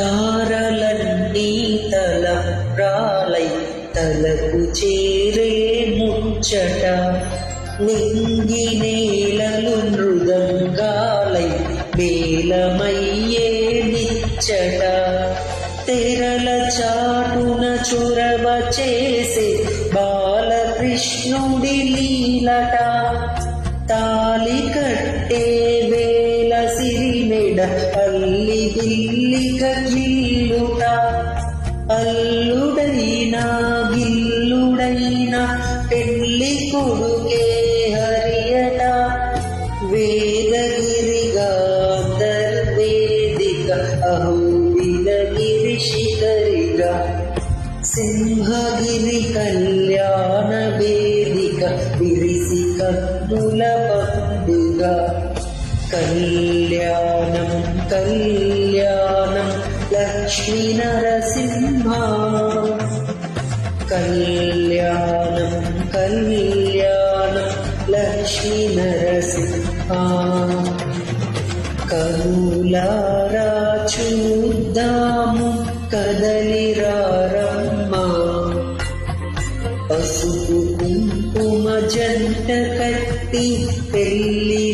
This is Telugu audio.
తారలన్నీ తలప్రాలై తలకు చేరే ముచ్చట, నింగి నేలలు మృదంగాలై మేళమయ్యే నిచ్చట, తెరల చాటున చొరవ చేసే బాలకృష్ణుడి లీలట, తాలి కట్టే వేల సిరిమెడ అల్లి బిల్లిక గిల్లుట, అల్లుడైనా గిల్లుడైనా పెళ్లి కొడుకే హరియట, వేదగిరి గాంధర్వేదిక అహోబిలగిరి శిఖరిగా, సింహగిరి కళ్యాణ వేదిక విరిసి కన్నుల పండుగ, కళ్యాణం కళ్యాణం లక్ష్మీ నరసింహ, కళ్యాణం కళ్యాణం లక్ష్మీ నరసింహ. కనులారా చూద్దాము కదలిరారమ్మా, పసుపు కుంకుమ జంట కట్టి పెళ్లి